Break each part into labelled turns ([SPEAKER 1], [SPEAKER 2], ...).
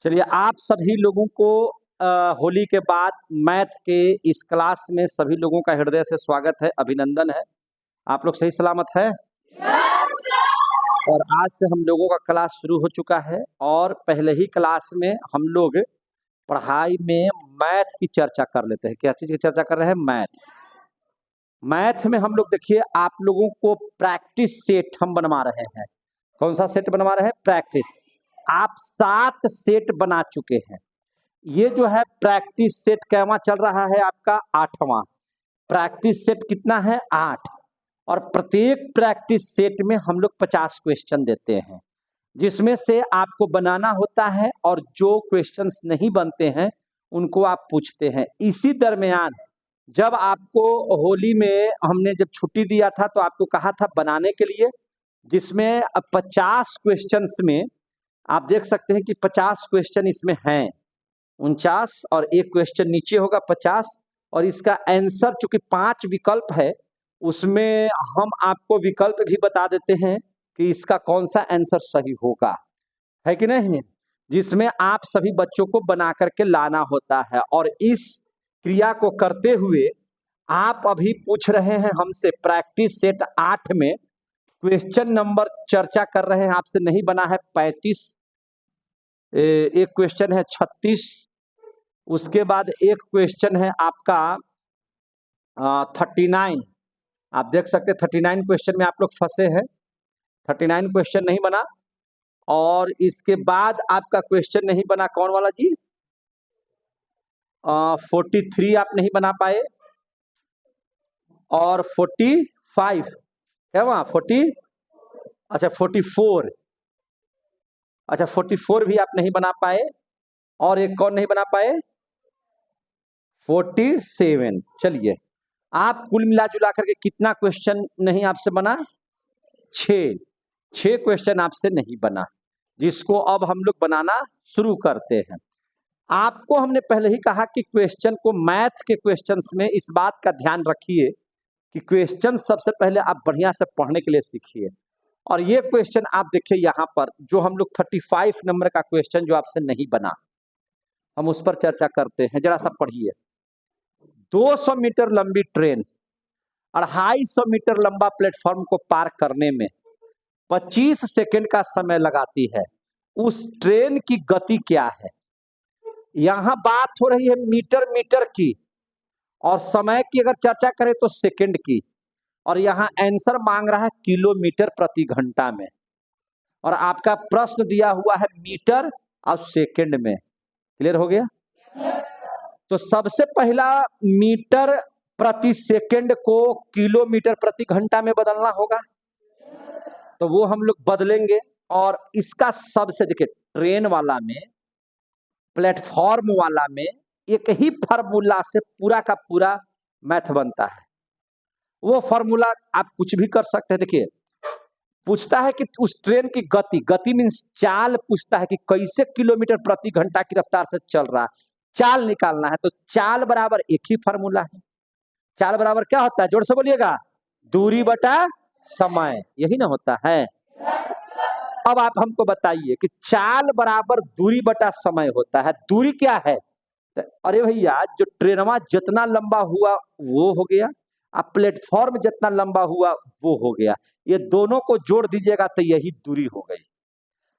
[SPEAKER 1] चलिए, आप सभी लोगों को होली के बाद मैथ के इस क्लास में सभी लोगों का हृदय से स्वागत है, अभिनंदन है। आप लोग सही सलामत है? और आज से हम लोगों का क्लास शुरू हो चुका है और पहले ही क्लास में हम लोग पढ़ाई में मैथ की चर्चा कर लेते हैं। क्या चीज की चर्चा कर रहे हैं? मैथ। मैथ में हम लोग देखिए, आप लोगों को प्रैक्टिस सेट हम बनवा रहे हैं। कौन सा सेट बनवा रहे हैं? प्रैक्टिस। आप 7 सेट बना चुके हैं। ये जो है प्रैक्टिस सेट कैवा चल रहा है आपका? 8वां प्रैक्टिस सेट। कितना है? 8। और प्रत्येक प्रैक्टिस सेट में हम लोग 50 क्वेश्चन देते हैं, जिसमें से आपको बनाना होता है और जो क्वेश्चंस नहीं बनते हैं उनको आप पूछते हैं। इसी दरमियान जब आपको होली में हमने जब छुट्टी दिया था तो आपको कहा था बनाने के लिए, जिसमें 50 क्वेश्चंस में आप देख सकते हैं कि 50 क्वेश्चन इसमें हैं। 49 और एक क्वेश्चन नीचे होगा 50। और इसका आंसर चूंकि 5 विकल्प है, उसमें हम आपको विकल्प भी बता देते हैं कि इसका कौन सा आंसर सही होगा, है कि नहीं? जिसमें आप सभी बच्चों को बना करके लाना होता है। और इस क्रिया को करते हुए आप अभी पूछ रहे हैं हमसे प्रैक्टिस सेट 8 में क्वेश्चन नंबर चर्चा कर रहे हैं आपसे। नहीं बना है 35, एक क्वेश्चन है 36, उसके बाद एक क्वेश्चन है आपका 39। आप देख सकते हैं 39 क्वेश्चन में आप लोग फंसे हैं। 39 क्वेश्चन नहीं बना। और इसके बाद आपका क्वेश्चन नहीं बना कौन वाला जी? 43 आप नहीं बना पाए। और 45 है वहां 40, अच्छा 44, अच्छा 44 भी आप नहीं बना पाए। और एक कौन नहीं बना पाए? 47। चलिए, आप कुल मिला जुला करके कितना क्वेश्चन नहीं आपसे बना? 6 क्वेश्चन आपसे नहीं बना, जिसको अब हम लोग बनाना शुरू करते हैं। आपको हमने पहले ही कहा कि क्वेश्चन को, मैथ के क्वेश्चंस में इस बात का ध्यान रखिए कि क्वेश्चन सबसे पहले आप बढ़िया से पढ़ने के लिए सीखिए। और ये क्वेश्चन आप देखिए यहाँ पर, जो हम लोग 35 नंबर का क्वेश्चन जो आपसे नहीं बना, हम उस पर चर्चा करते हैं। जरा सा पढ़िए। 200 मीटर लंबी ट्रेन 250 मीटर लंबा प्लेटफॉर्म को पार करने में 25 सेकंड का समय लगाती है। उस ट्रेन की गति क्या है? यहां बात हो रही है मीटर की, और समय की अगर चर्चा करें तो सेकंड की। और यहां आंसर मांग रहा है किलोमीटर प्रति घंटा में, और आपका प्रश्न दिया हुआ है मीटर और सेकंड में। क्लियर हो गया? तो सबसे पहला मीटर प्रति सेकंड को किलोमीटर प्रति घंटा में बदलना होगा, तो वो हम लोग बदलेंगे। और इसका सबसे, देखिए, ट्रेन वाला में, प्लेटफॉर्म वाला में एक ही फार्मूला से पूरा का पूरा मैथ बनता है। वो फार्मूला आप कुछ भी कर सकते हैं। देखिए, पूछता है कि उस ट्रेन की गति, गति मीन्स चाल, पूछता है कि कैसे किलोमीटर प्रति घंटा की रफ्तार से चल रहा है, चाल निकालना है। तो चाल बराबर एक ही फार्मूला है। चाल बराबर क्या होता है? जोर से बोलिएगा। दूरी बटा समय, यही ना होता है? अब आप हमको बताइए कि चाल बराबर दूरी बटा समय होता है। दूरी क्या है? अरे भैया, जो ट्रेनवा जितना लंबा हुआ वो हो गया, अब प्लेटफॉर्म जितना लंबा हुआ वो हो गया। ये दोनों को जोड़ दीजिएगा तो यही दूरी हो गई।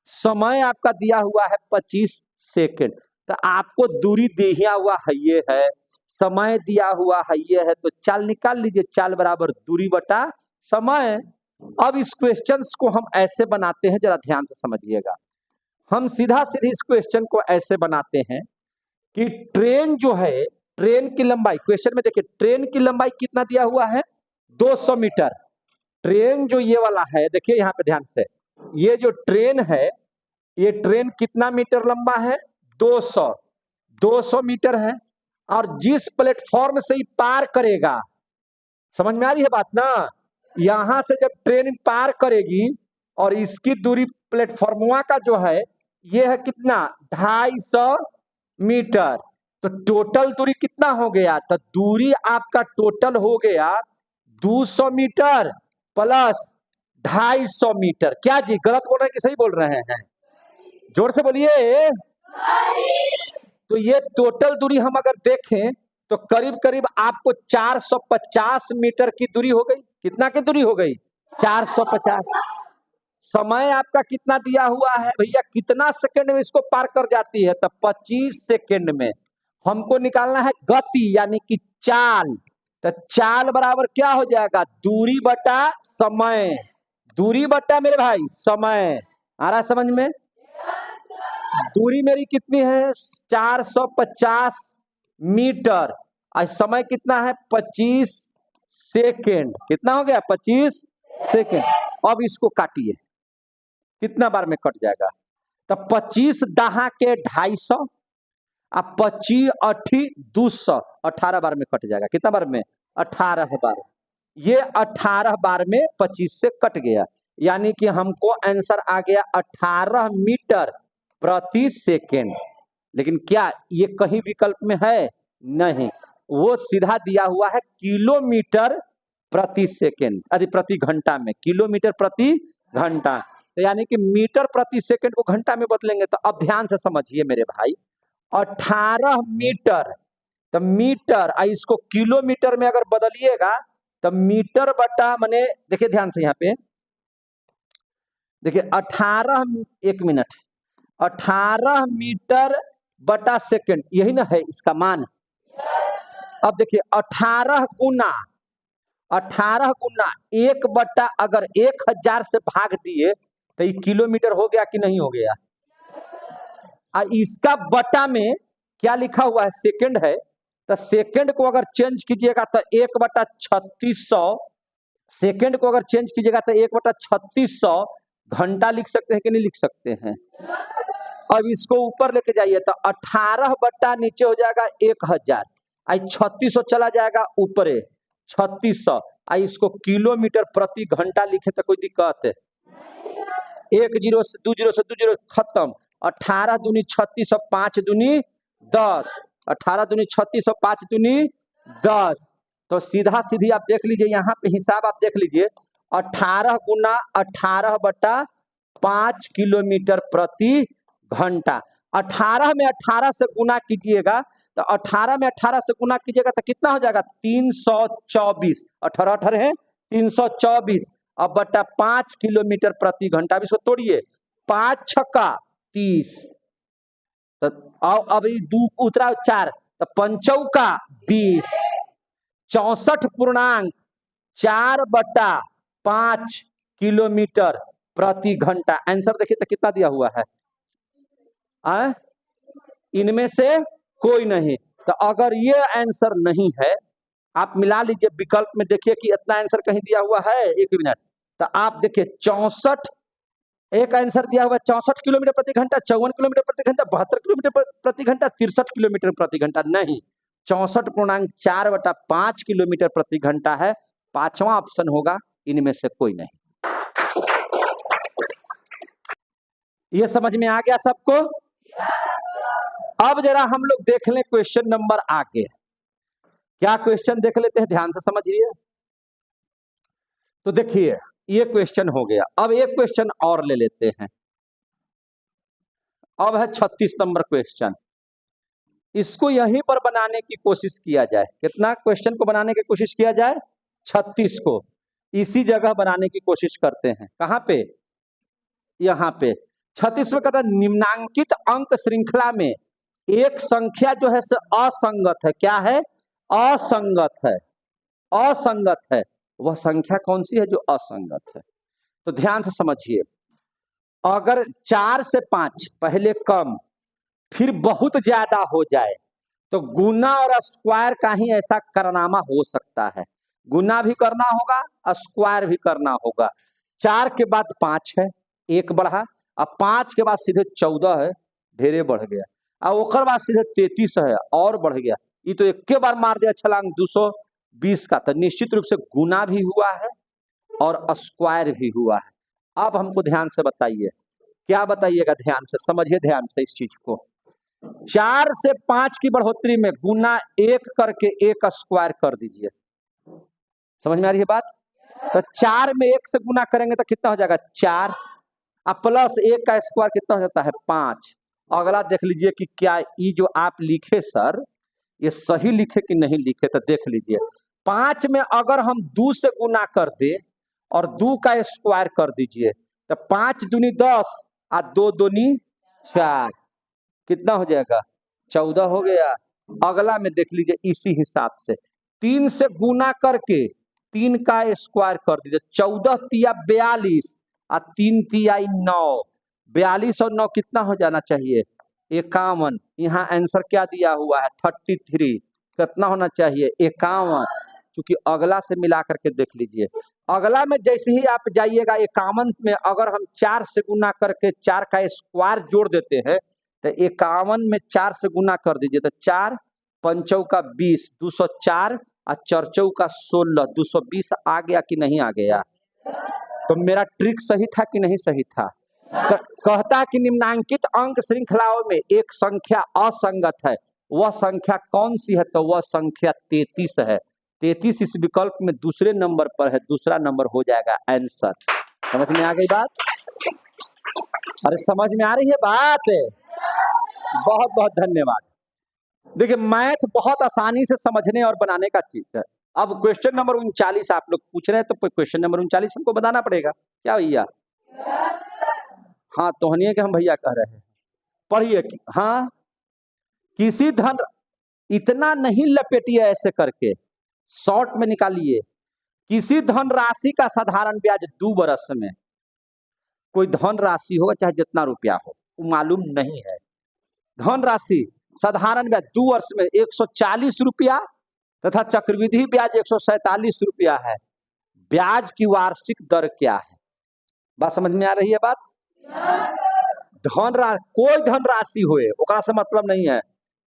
[SPEAKER 1] समय आपका दिया हुआ है 25 सेकंड, तो आपको दूरी दिया हुआ है ये है, समय दिया हुआ है ये है, तो चाल निकाल लीजिए। चाल बराबर दूरी बटा समय। अब इस क्वेश्चंस को हम ऐसे बनाते हैं, जरा ध्यान से समझिएगा। हम सीधा सीधा इस क्वेश्चन को ऐसे बनाते हैं कि ट्रेन जो है, ट्रेन की लंबाई, क्वेश्चन में देखिए ट्रेन की लंबाई कितना दिया हुआ है? 200 मीटर। ट्रेन जो ये वाला है, देखिए यहाँ पे ध्यान से, ये जो ट्रेन है, ये ट्रेन कितना मीटर लंबा है? 200 मीटर है। और जिस प्लेटफॉर्म से ही पार करेगा, समझ में आ रही है बात ना? यहां से जब ट्रेन पार करेगी, और इसकी दूरी प्लेटफॉर्मवा का जो है ये है कितना? 250 मीटर। तो टोटल दूरी कितना हो गया? तो दूरी आपका टोटल हो गया 200 मीटर प्लस 250 मीटर। क्या जी, गलत बोल रहे हैं कि सही बोल रहे हैं? जोर से बोलिए। तो ये टोटल दूरी हम अगर देखें तो करीब करीब आपको 450 मीटर की दूरी हो गई। कितना की दूरी हो गई? 450। समय आपका कितना दिया हुआ है भैया? कितना सेकंड में इसको पार कर जाती है? तो 25 सेकंड में। हमको निकालना है गति यानी कि चाल। तो चाल बराबर क्या हो जाएगा? दूरी बटा समय। दूरी बटा मेरे भाई समय। आ रहा समझ में? दूरी मेरी कितनी है? 450 मीटर। और समय कितना है? 25 सेकेंड। कितना हो गया? 25 सेकेंड। अब इसको काटिए, कितना बार में कट जाएगा? तो 25 दहा के 250, अब 25 अठी 200, 18 बार में कट जाएगा। कितना बार में? 18 बार। ये 18 बार में 25 से कट गया, यानी कि हमको आंसर आ गया 18 मीटर प्रति सेकेंड। लेकिन क्या ये कहीं विकल्प में है? नहीं, वो सीधा दिया हुआ है किलोमीटर प्रति सेकेंड, अरे प्रति घंटा में। किलोमीटर प्रति घंटा, तो यानी कि मीटर प्रति सेकेंड को घंटा में बदलेंगे। तो अब ध्यान से समझिए मेरे भाई, 18 मीटर, तो मीटर इसको किलोमीटर में अगर बदलिएगा तो मीटर बटा माने, देखिए ध्यान से यहाँ पे देखिए 18, एक मिनट, 18 मीटर बटा सेकंड, यही ना है इसका मान। अब देखिए 18 गुना 1 बटा, अगर 1000 से भाग दिए तो ये किलोमीटर हो गया कि नहीं हो गया? इसका बटा में क्या लिखा हुआ है? सेकंड है। तो सेकंड को अगर चेंज कीजिएगा तो 1 बटा 3600, सेकंड को अगर चेंज कीजिएगा तो 1 बटा 3600 घंटा लिख सकते हैं कि नहीं लिख सकते हैं? अब इसको ऊपर लेके जाइए तो 18 बटा नीचे हो जाएगा 1000, 3600 चला जाएगा ऊपरे 3600, इसको किलोमीटर प्रति घंटा लिखे तो कोई दिक्कत है? 1 जीरो से 2 जीरो से 2 जीरो खत्म। 18 दूनी 3600, 5 दूनी 10, 18 दूनी 3600, 5 दूनी 10। तो सीधा सीधी आप देख लीजिए, यहाँ पे हिसाब आप देख लीजिए, 18 गुना 18 बटा 5 किलोमीटर प्रति घंटा। 18 में 18 से गुना कीजिएगा तो 18 में 18 से गुना कीजिएगा तो कितना हो जाएगा? 324। 18 18 है 324, अब बटा 5 किलोमीटर प्रति घंटा। अब इसको तोड़िए, 5 छक्का 30, तो अब 2 उतरा 4, तो 5 चौका 20, 64.4 बटा 5 किलोमीटर प्रति घंटा। आंसर देखिए तो कितना दिया हुआ है? इनमें से कोई नहीं। तो अगर ये आंसर नहीं है, आप मिला लीजिए विकल्प में, देखिए कि इतना आंसर कहीं दिया हुआ है? एक मिनट, तो आप देखिए 64, एक आंसर दिया हुआ है 64 किलोमीटर प्रति घंटा, 54 किलोमीटर प्रति घंटा, 72 किलोमीटर प्रति घंटा, 63 किलोमीटर प्रति घंटा। नहीं, 64.4 बटा 5 किलोमीटर प्रति घंटा है। 5वां ऑप्शन होगा, इनमें से कोई नहीं। ये समझ में आ गया सबको? अब जरा हम लोग देख लें क्वेश्चन नंबर आगे। क्या क्वेश्चन देख लेते हैं, ध्यान से समझिए। तो देखिए ये क्वेश्चन हो गया। अब एक क्वेश्चन और ले लेते हैं। अब है 36 नंबर क्वेश्चन। इसको यहीं पर बनाने की कोशिश किया जाए। कितना क्वेश्चन को बनाने की कोशिश किया जाए? 36 को इसी जगह बनाने की कोशिश करते हैं। कहां पे? यहाँ पे 36 में कहता है निम्नांकित अंक श्रृंखला में एक संख्या जो है असंगत है। क्या है? असंगत है। असंगत है। वह संख्या कौन सी है जो असंगत है? तो ध्यान से समझिए, अगर 4 से 5 पहले कम फिर बहुत ज्यादा हो जाए तो गुना और स्क्वायर का ही ऐसा कारनामा हो सकता है। गुना भी करना होगा, स्क्वायर भी करना होगा। 4 के बाद 5 है, 1 बढ़ा, अब 5 के बाद सीधे 14 है, ढेरे बढ़ गया, और ओकर बाद सीधे 33 है और बढ़ गया। ये तो एक के बार मार दिया छलांग 220 का। तो निश्चित रूप से गुना भी हुआ है और स्क्वायर भी हुआ है। अब हमको ध्यान से बताइए, क्या बताइएगा? ध्यान से समझिए, ध्यान से इस चीज को। 4 से 5 की बढ़ोतरी में गुना 1 करके 1 स्क्वायर कर दीजिए। समझ में आ रही है बात? तो 4 में 1 से गुना करेंगे तो कितना हो जाएगा? 4, अब प्लस 1 का स्क्वायर कितना हो जाता है? 5। अगला देख लीजिए कि क्या ये जो आप लिखे सर ये सही लिखे कि नहीं लिखे, तो देख लीजिए 5 में अगर हम 2 से गुना कर दे और 2 का स्क्वायर कर दीजिए तो 5 दूनी 10 और 2 दूनी 4, कितना हो जाएगा 14 हो गया। अगला में देख लीजिए इसी हिसाब से 3 से गुना करके 3 का स्क्वायर कर दीजिए, 14 तिया 42 और 3 तिया 9, 42 और 9 कितना हो जाना चाहिए 51। यहाँ आंसर क्या दिया हुआ है 33, कितना होना चाहिए 51, क्योंकि अगला से मिला करके देख लीजिए। अगला में जैसे ही आप जाइएगा 51 में अगर हम 4 से गुना करके 4 का स्क्वायर जोड़ देते हैं तो 51 में 4 से गुना कर दीजिए तो 4 पंचौ का 20, 204 और चरचौ का 16, 220 आ गया कि नहीं आ गया। तो मेरा ट्रिक सही था कि नहीं सही था। तो कहता है कि निम्नांकित अंक श्रृंखलाओं में एक संख्या असंगत है, वह संख्या कौन सी है, तो वह संख्या 33 है। 33 इस विकल्प में दूसरे नंबर पर है, दूसरा नंबर हो जाएगा आंसर। समझ में आ गई बात? अरे समझ में आ रही है बात? बहुत बहुत धन्यवाद। देखिए मैथ बहुत आसानी से समझने और बनाने का चीज है। अब क्वेश्चन नंबर 39 आप लोग पूछ रहे हैं, तो क्वेश्चन नंबर 39 हमको बताना पड़ेगा क्या भैया? हाँ तोहनिए के हम भैया कह रहे हैं, पढ़िए। हाँ किसी धन, इतना नहीं लपेटिए ऐसे करके, शॉर्ट में निकालिए। किसी धन राशि का साधारण ब्याज 2 बरस में, कोई धन राशि होगा चाहे जितना रुपया हो वो मालूम नहीं है। धन राशि साधारण ब्याज 2 वर्ष में 140 रुपया तथा चक्रवृद्धि ब्याज 147 रुपया है। ब्याज की वार्षिक दर क्या है? बात समझ में आ रही है बात? कोई धन राशि हुए ओकरा से मतलब नहीं है।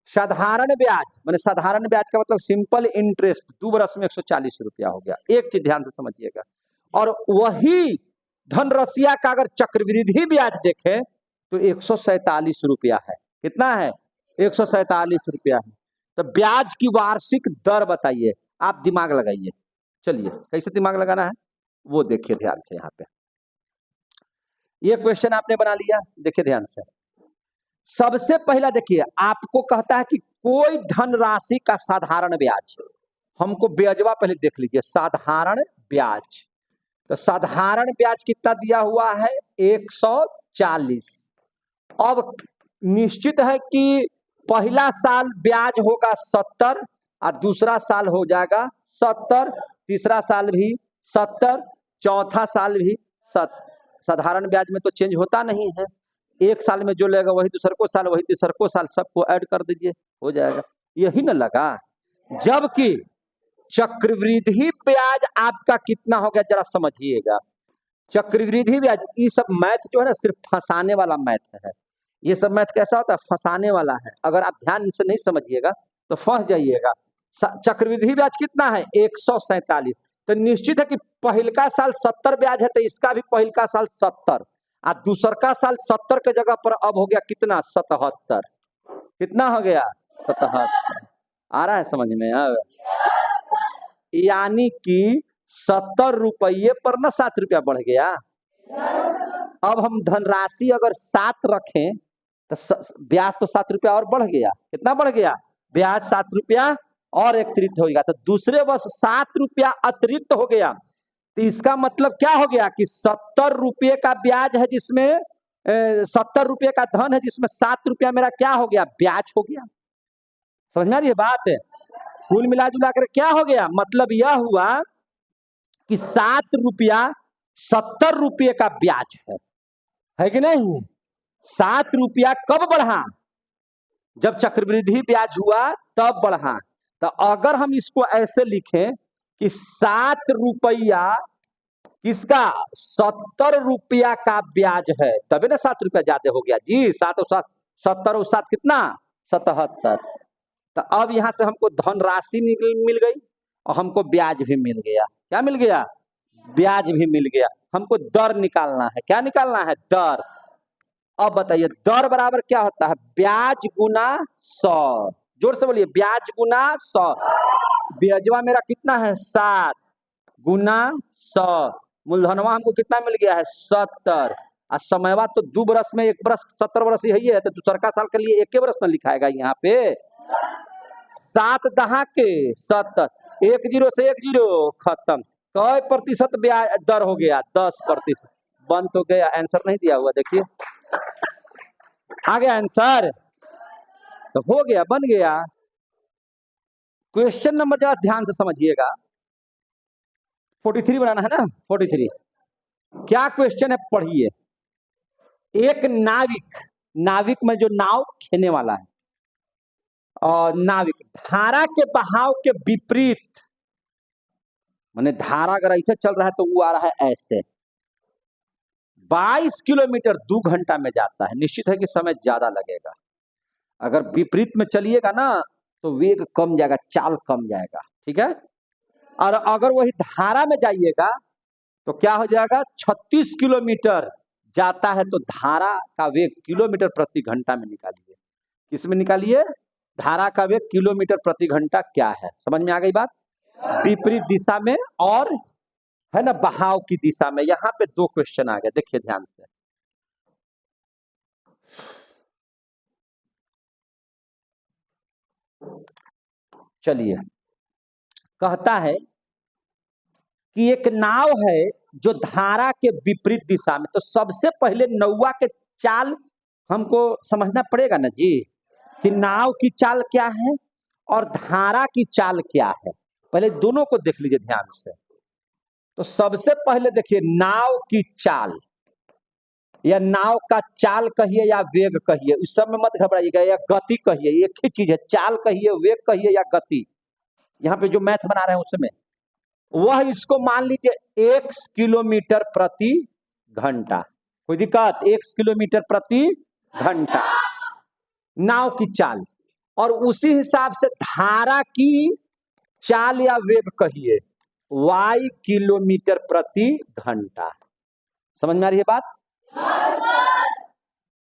[SPEAKER 1] साधारण ब्याज माने साधारण ब्याज का मतलब सिंपल इंटरेस्ट 2 बरस में 140 रुपया हो गया। एक चीज ध्यान से समझिएगा। और वही धनराशि का अगर चक्रवृद्धि ब्याज देखें तो 147 रुपया है। कितना है? 147 रुपया है। तो ब्याज की वार्षिक दर बताइए, आप दिमाग लगाइए। चलिए कैसे दिमाग लगाना है वो देखिए ध्यान से। यहाँ पे ये क्वेश्चन आपने बना लिया, देखिए ध्यान से। सबसे पहला देखिए आपको कहता है कि कोई धनराशि का साधारण ब्याज, हमको ब्याजवा पहले देख लीजिए। साधारण ब्याज, तो साधारण ब्याज कितना दिया हुआ है 140। अब निश्चित है कि पहला साल ब्याज होगा 70 और दूसरा साल हो जाएगा 70, तीसरा साल भी 70, चौथा साल भी 70। साधारण ब्याज में तो चेंज होता नहीं है, एक साल में जो लगेगा वही दूसरे को साल, वही तीसरे को साल, सबको ऐड कर दीजिए हो जाएगा। यही ना लगा। जबकि चक्रवृद्धि ब्याज आपका कितना हो गया जरा समझिएगा। चक्रवृद्धि ब्याज, ये सब मैथ जो है ना सिर्फ फंसाने वाला मैथ है। ये सब मैथ कैसा होता है? फंसाने वाला है। अगर आप ध्यान से नहीं समझिएगा तो फंस जाइएगा। चक्रवृद्धि ब्याज कितना है 147। तो निश्चित है कि पहलका साल 70 ब्याज है तो इसका भी पहलका साल 70 और दूसर का साल 70 के जगह पर अब हो गया कितना 77। कितना हो गया 77। आ रहा है समझ में? अब यानी कि 70 रुपये पर ना 7 रुपया बढ़ गया। अब हम धनराशि अगर 7 रखें तो ब्याज तो 7 रुपया और बढ़ गया। कितना बढ़ गया? ब्याज 7 रुपया और अतिरिक्त हो गया। तो दूसरे वर्ष 7 रुपया अतिरिक्त हो गया। तो इसका मतलब क्या हो गया कि 70 रुपये का ब्याज है जिसमें 70 रुपये का धन है जिसमें 7 रुपया मेरा क्या हो गया? ब्याज हो गया। समझ में आ रही है बात? कुल मिला जुला कर क्या हो गया? मतलब यह हुआ कि 7 रुपया 70 रुपये का ब्याज है कि नहीं? 7 रुपया कब बढ़ा? जब चक्रवृद्धि ब्याज हुआ तब बढ़ा। तो अगर हम इसको ऐसे लिखें कि 7 रुपया किसका 70 रुपया का ब्याज है, तभी ना 7 रुपया ज्यादा हो गया जी। 7 और 7 70 और 7 कितना 77। तो अब यहां से हमको धनराशि मिल गई और हमको ब्याज भी मिल गया। क्या मिल गया? ब्याज भी मिल गया। हमको दर निकालना है। क्या निकालना है? दर। अब बताइए दर बराबर क्या होता है? ब्याज गुना 100। जोर से बोलिए, ब्याज गुना 100। ब्याजवा मेरा कितना है 7 गुना 100, मूलधनवा हमको कितना मिल गया है 70 और समयवा तो 2 बरस में 1 बरस 70 बरस यही है, तो दूसर का साल के लिए 1 बरस ना लिखाएगा यहाँ पे। 7 दहा के 70, 1 0 से 1 0 खत्म। कई प्रतिशत ब्याज दर हो गया? 10%। बन तो गया, आंसर नहीं दिया हुआ, देखिए आ गया आंसर, तो हो गया, बन गया। क्वेश्चन नंबर जरा ध्यान से समझिएगा, 43 बनाना है ना, 43 क्या क्वेश्चन है पढ़िए। एक नाविक, नाविक में जो नाव खेने वाला है, और नाविक धारा के बहाव के विपरीत, माने धारा अगर ऐसे चल रहा है तो वो आ रहा है ऐसे, 22 किलोमीटर 2 घंटा में जाता है। निश्चित है कि समय ज्यादा लगेगा। अगर विपरीत में चलिएगा ना तो वेग कम जाएगा, चाल कम जाएगा, ठीक है। और अगर वही धारा में जाइएगा तो क्या हो जाएगा, 36 किलोमीटर जाता है तो धारा का वेग किलोमीटर प्रति घंटा में निकालिए। किसमें निकालिए? धारा का वेग किलोमीटर प्रति घंटा क्या है, समझ में आ गई बात? विपरीत दिशा में और है ना बहाव की दिशा में। यहाँ पे 2 क्वेश्चन आ गए, देखिए ध्यान से। चलिए, कहता है कि एक नाव है जो धारा के विपरीत दिशा में, तो सबसे पहले नौवा के चाल हमको समझना पड़ेगा ना जी, कि नाव की चाल क्या है और धारा की चाल क्या है। पहले दोनों को देख लीजिए ध्यान से। तो सबसे पहले देखिए नाव की चाल, या नाव का चाल कहिए या वेग कहिए, उस सब में मत घबराइएगा, या गति कहिए, एक ही चीज है, चाल कहिए, वेग कहिए या गति। यहाँ पे जो मैथ बना रहे हैं उसमें वह, इसको मान लीजिए 1 किलोमीटर प्रति घंटा, कोई दिक्कत? 1 किलोमीटर प्रति घंटा नाव की चाल, और उसी हिसाब से धारा की चाल या वेग कहिए y किलोमीटर प्रति घंटा। समझ में आ रही है बात?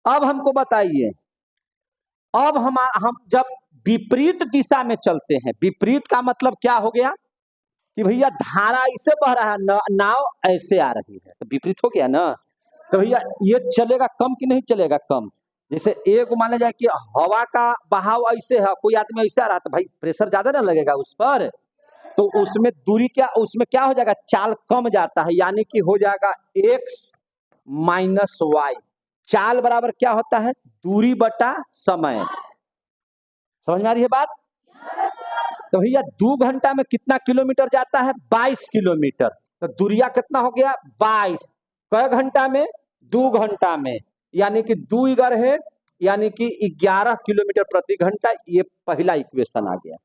[SPEAKER 1] अब हमको बताइए, अब हम जब विपरीत दिशा में चलते हैं, विपरीत का मतलब क्या हो गया कि भैया धारा ऐसे बह रहा है, नाव ऐसे आ रही है, तो विपरीत हो गया ना। तो भैया ये चलेगा कम कि नहीं चलेगा? कम। जैसे एक मान लिया जाए कि हवा का बहाव ऐसे है, कोई आदमी ऐसे आ रहा है, तो भाई प्रेशर ज्यादा ना लगेगा उस पर, तो उसमें दूरी क्या, उसमें क्या हो जाएगा, चाल कम जाता है, यानी कि हो जाएगा x माइनस वाई। चाल बराबर क्या होता है, दूरी बटा समय। समझ में आ रही है बात? तो भैया 2 घंटा में कितना किलोमीटर जाता है, 22 किलोमीटर, तो दूरिया कितना हो गया, 22। कै घंटा में, 2 घंटा में, यानी कि 2 है, यानी कि 11 किलोमीटर प्रति घंटा। ये पहला इक्वेशन आ गया,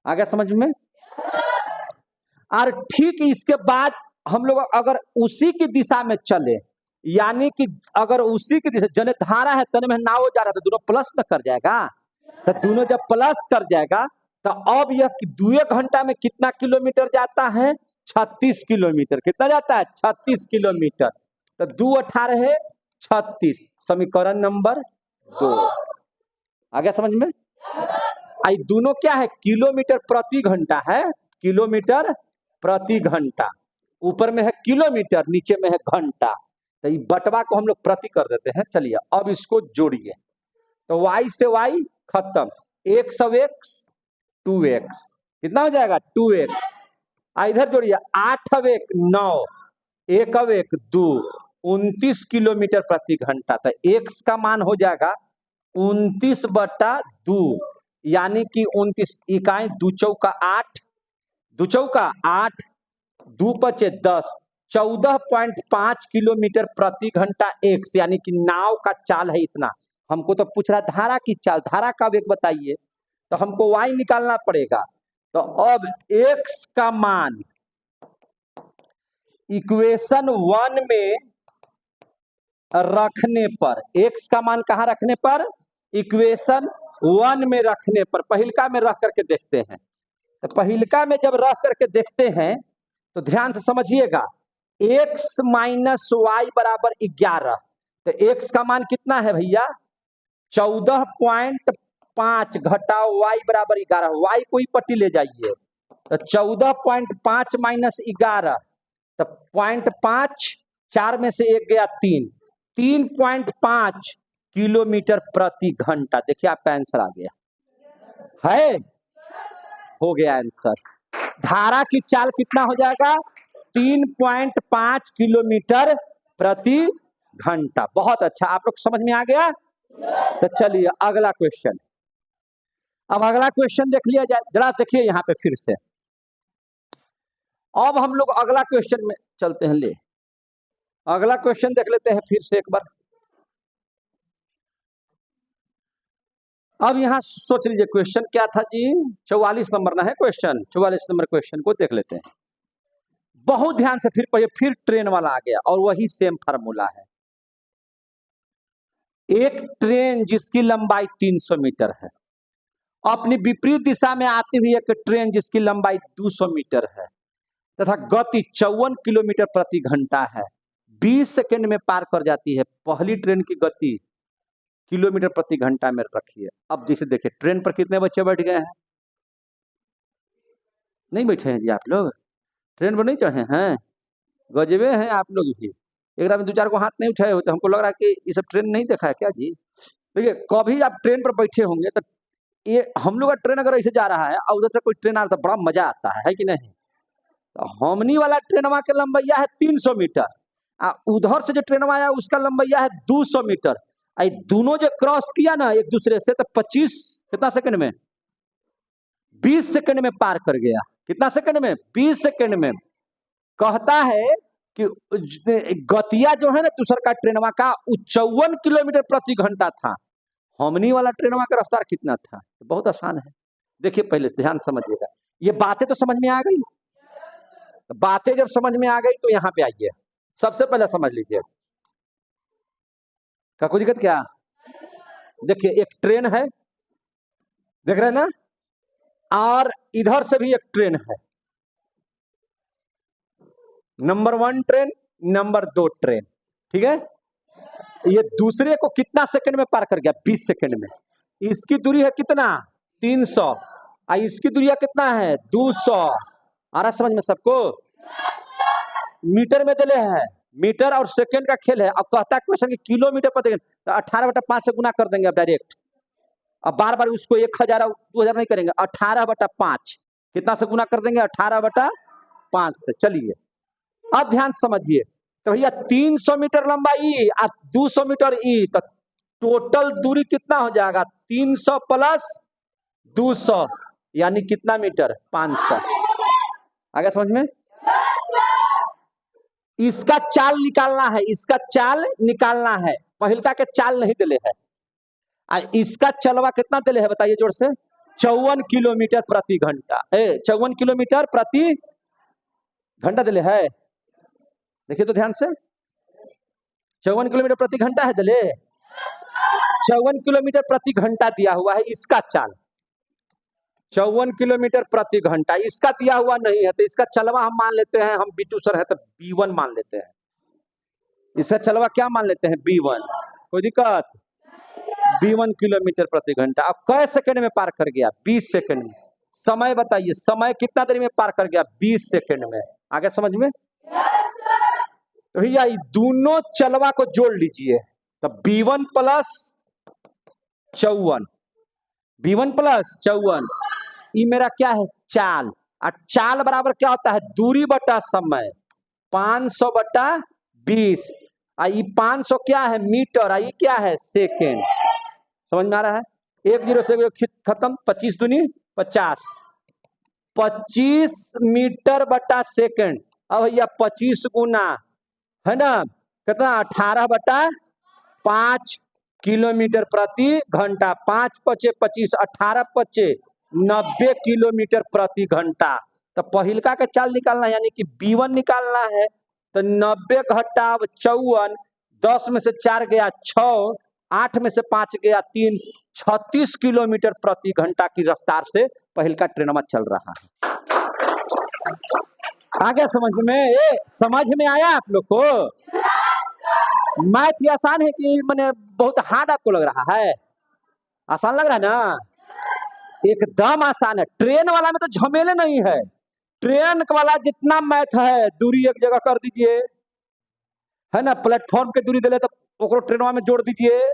[SPEAKER 1] आ गया समझ में? और ठीक इसके बाद हम लोग अगर उसी की दिशा में चले, यानी कि अगर उसी की दिशा, जने धारा है तने में नाव जा रहा है, तो दोनों प्लस न कर जाएगा। तो दोनों जब प्लस कर जाएगा तो अब यह 2 घंटा में कितना किलोमीटर जाता है, 36 किलोमीटर। कितना जाता है, 36 किलोमीटर। तो 2 18 है 36, समीकरण नंबर 2 आ गया समझ में? आई दोनों क्या है, किलोमीटर प्रति घंटा है, किलोमीटर प्रति घंटा। ऊपर में है किलोमीटर, नीचे में है घंटा, तो ये बटवा को हम लोग प्रति कर देते हैं। चलिए अब इसको जोड़िए, तो y से y खत्म, x अब x 2x, कितना हो जाएगा 2x। इधर जोड़िए, 8 अब 1 9, 1 अब 1 2, 29 किलोमीटर प्रति घंटा। तो x का मान हो जाएगा 29/2, यानी कि 29 इकाई 2 चौका 8, 2 चौका 8, 2 पचे 10, 14.5 किलोमीटर प्रति घंटा x, यानी कि नाव का चाल है इतना। हमको तो पूछ रहा धारा की चाल, धारा का वेग बताइए, तो हमको y निकालना पड़ेगा। तो अब x का मान इक्वेशन 1 में रखने पर, x का मान कहाँ रखने पर, इक्वेशन 1 में रखने पर, पहिलका में रख करके देखते हैं। तो पहिलका में जब रख करके देखते हैं तो ध्यान से समझिएगा, x माइनस वाई बराबर 11। तो x का मान कितना है भैया, 14.5 घटाओ y बराबर 11, y कोई पट्टी ले जाइए, तो 14.5 माइनस 11, तो 0.5, 4 में से 1 गया 3, 3.5 किलोमीटर प्रति घंटा। देखिए आपका आंसर आ गया है, हो गया आंसर। धारा की चाल कितना हो जाएगा? 3.5 किलोमीटर प्रति घंटा। बहुत अच्छा, आप लोग समझ में आ गया। तो चलिए अगला क्वेश्चन। अब अगला क्वेश्चन देख लिया जाए, जरा देखिए यहाँ पे फिर से। अब हम लोग अगला क्वेश्चन में चलते हैं। ले अगला क्वेश्चन देख लेते हैं फिर से एक बार। अब यहाँ सोच लीजिए क्वेश्चन क्या था जी? 44 नंबर ना है क्वेश्चन, 44 नंबर क्वेश्चन को देख लेते हैं। बहुत ध्यान से फिर पढ़िए, फिर ट्रेन वाला आ गया और वही सेम फार्मूला है। एक ट्रेन जिसकी लंबाई 300 मीटर है, अपनी विपरीत दिशा में आती हुई एक ट्रेन जिसकी लंबाई 200 मीटर है तथा गति 54 किलोमीटर प्रति घंटा है, 20 सेकंड में पार कर जाती है। पहली ट्रेन की गति किलोमीटर प्रति घंटा में रखिए। अब जैसे देखिए, ट्रेन पर कितने बच्चे बैठ गए हैं? नहीं बैठे हैं जी आप लोग? ट्रेन पर नहीं चढ़े हैं? गजबे हैं आप लोग भी। एक में 2-4 को हाथ नहीं उठाए हो, तो हमको लग रहा है कि ये सब ट्रेन नहीं देखा है क्या जी? देखिए, कभी आप ट्रेन पर बैठे होंगे तो ये हम लोग का ट्रेन अगर ऐसे जा रहा है और उधर से कोई ट्रेन आ रहा है तो बड़ा मजा आता है कि नहीं? तो हमनी वाला ट्रेनवा के लंबैया है 300 मीटर, उधर से जो ट्रेनवा आया उसका लंबैया है 200 मीटर। दोनों जो क्रॉस किया ना एक दूसरे से, तो 25 कितना सेकंड में? 20 सेकंड में पार कर गया। कितना सेकंड में? 20 सेकंड में। कहता है कि गतिया जो है ना दूसर का ट्रेनवा का 54 किलोमीटर प्रति घंटा था। हमनी वाला ट्रेनवा का रफ्तार कितना था? तो बहुत आसान है। देखिए पहले ध्यान समझिएगा, ये बातें तो समझ में आ गई। बातें जब समझ में आ गई तो यहाँ पे आइए, सबसे पहले समझ लीजिए का कोई दिक्कत क्या? देखिए एक ट्रेन है, देख रहे हैं ना, और इधर से भी एक ट्रेन है, नंबर 1 ट्रेन, नंबर 2 ट्रेन, ठीक है। ये दूसरे को कितना सेकंड में पार कर गया? 20 सेकंड में। इसकी दूरी है कितना? 300, और इसकी दूरी कितना है? 200। आ रहा समझ में सबको? मीटर में दिले है, मीटर और सेकंड का खेल है। अब कहता है क्वेश्चन कि किलोमीटर प्रति घंटा, तो 18/5 से गुना कर देंगे अब डायरेक्ट। अब बार बार उसको 1000 2000 नहीं करेंगे, 18/5 कितना से गुना कर देंगे? 18/5 से। चलिए अब ध्यान समझिए, तो भैया 300 मीटर लंबा ई और 200 मीटर ई, तो टोटल दूरी कितना हो जाएगा? 300 प्लस 200 यानी कितना मीटर? 500। आगे समझ में? इसका चाल निकालना है, इसका चाल निकालना है। पहिलका के चाल नहीं दिले है, इसका चलवा कितना दिले है बताइए जोर से? 54 किलोमीटर प्रति घंटा। 54 किलोमीटर प्रति घंटा दिले है। देखिए तो ध्यान से, 54 किलोमीटर प्रति घंटा है दिले। 54 किलोमीटर प्रति घंटा दिया हुआ है इसका चाल, 54 किलोमीटर प्रति घंटा। इसका दिया हुआ नहीं है, तो इसका चलवा हम मान लेते हैं, हम B2 सर है तो B1 मान लेते हैं। इसका चलवा क्या मान लेते हैं? B1। कोई दिक्कत? B1 किलोमीटर प्रति घंटा। अब कै सेकंड में पार कर गया? 20 सेकंड में। समय बताइए, समय कितना देर में पार कर गया? 20 सेकंड में। आगे समझ में? तो भैया दोनों चलवा को जोड़ लीजिए, तो B1 प्लस 54, B1 प्लस 54, ये मेरा क्या है? चाल। और चाल बराबर क्या होता है? दूरी बटा समय, 500/20। ये 500 क्या है? मीटर, ये क्या है? सेकेंड। समझ में आ रहा है? 1 0 से खत्म, 25 दूनी 50, 25 मीटर बटा सेकेंड। अब भैया 25 गुना है ना कितना? 18/5 किलोमीटर प्रति घंटा। 5 × 5 = 25, 18 × 5 = 90 किलोमीटर प्रति घंटा। तो पहिलका का चाल निकालना है, यानी कि B1 निकालना है। तो 90 - 54, 10 में से 4 गया 6, 8 में से 5 गया 3, 36 किलोमीटर प्रति घंटा की रफ्तार से पहिलका ट्रेनमा चल रहा है। आगे समझ में? समझ में आया आप लोग को? मैथ आसान है कि मैंने बहुत हार्ड आपको लग रहा है? आसान लग रहा है ना? एकदम आसान है। ट्रेन वाला में तो झमेले नहीं है। ट्रेन वाला जितना मैथ है, दूरी एक जगह कर दीजिए, है ना, प्लेटफॉर्म के दूरी दिले तो ओकरो ट्रेनवा में जोड़ दीजिए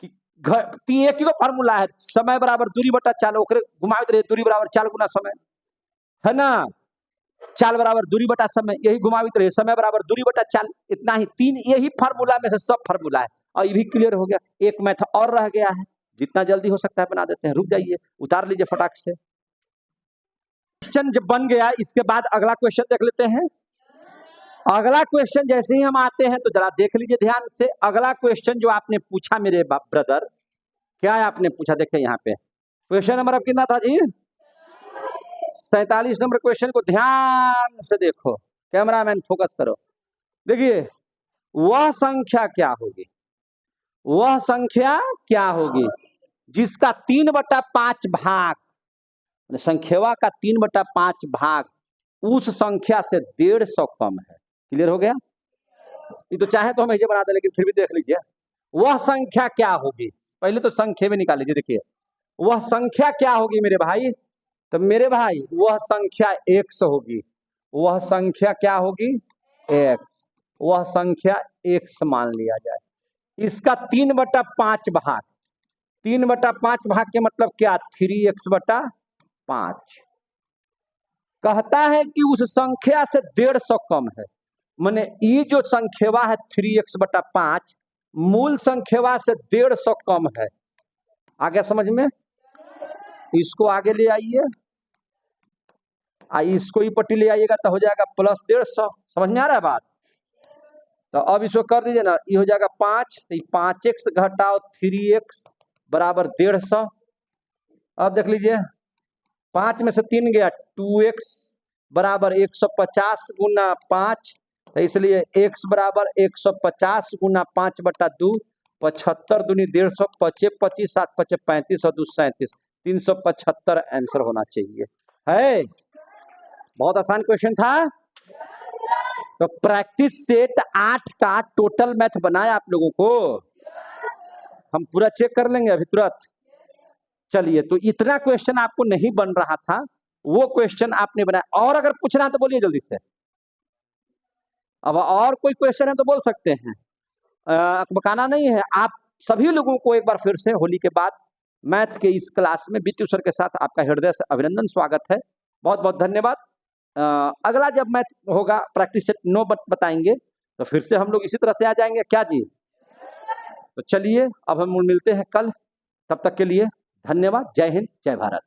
[SPEAKER 1] कि एक ही फार्मूला है, समय बराबर दूरी बटा चाल, ओकरे घुमावित रहिए, दूरी बराबर चाल गुना समय, है ना, चाल बराबर दूरी बटा समय, यही घुमावित रहिए, समय बराबर दूरी बटा चाल, इतना ही, तीन यही फार्मूला में से सब फार्मूला है। और ये भी क्लियर हो गया। एक मैथ और रह गया है, जितना जल्दी हो सकता है बना देते हैं। रुक जाइए, उतार लीजिए फटाक से। क्वेश्चन जब बन गया, इसके बाद अगला क्वेश्चन देख लेते हैं। अगला क्वेश्चन जैसे ही हम आते हैं तो जरा देख लीजिए ध्यान से। अगला क्वेश्चन जो आपने पूछा मेरे ब्रदर, क्या है आपने पूछा, देखिए यहाँ पे क्वेश्चन नंबर अब कितना था जी, 47 नंबर क्वेश्चन को ध्यान से देखो, कैमरामैन फोकस करो। देखिए, वह संख्या क्या होगी, वह संख्या क्या होगी जिसका 3/5 भाग, संख्या का 3/5 भाग उस संख्या से 150 कम है। क्लियर हो गया? ये तो चाहे तो हम ये बना दे, लेकिन फिर भी देख लीजिए वह संख्या क्या होगी। पहले तो संख्या में निकाल लीजिए। देखिए वह संख्या क्या होगी मेरे भाई, तो मेरे भाई वह संख्या x होगी। वह संख्या क्या होगी, x। वह संख्या x मान लिया जाए। इसका 3/5 भाग, 3/5 भाग के मतलब क्या, 3x/5। कहता है कि उस संख्या से 150 कम है, माने ये जो संख्या है 3x/5 मूल संख्या से 150 कम है। आगे समझ में, इसको आगे ले आइए, इसको ही पट्टी ले आइएगा तो हो जाएगा +150। समझ में आ रहा है बात? तो अब इसको कर दीजिए ना, ये हो जाएगा 5, तो 5x घटाओ 3x बराबर 150। अब देख लीजिए 5 में से 3 गया, 2x बराबर 150 गुना 5, तो इसलिए x बराबर 150 गुना 5/2, 75 दूनी 150, 25 25 7 25 35 और 2 37, 375 आंसर होना चाहिए। है बहुत आसान क्वेश्चन था। तो प्रैक्टिस सेट 8 का टोटल मैथ बनाया आप लोगों को, हम पूरा चेक कर लेंगे अभी तुरंत। चलिए, तो इतना क्वेश्चन आपको नहीं बन रहा था, वो क्वेश्चन आपने बनाया। और अगर पूछना है तो बोलिए जल्दी से। अब और कोई क्वेश्चन है तो बोल सकते हैं, बकाना नहीं है। आप सभी लोगों को एक बार फिर से होली के बाद मैथ के इस क्लास में बीटू सर के साथ आपका हृदय से अभिनंदन, स्वागत है, बहुत बहुत धन्यवाद। अगला जब मैथ होगा प्रैक्टिस सेट 9 बताएंगे, तो फिर से हम लोग इसी तरह से आ जाएंगे, क्या जी? तो चलिए अब हम मिलते हैं कल, तब तक के लिए धन्यवाद। जय हिंद, जय भारत।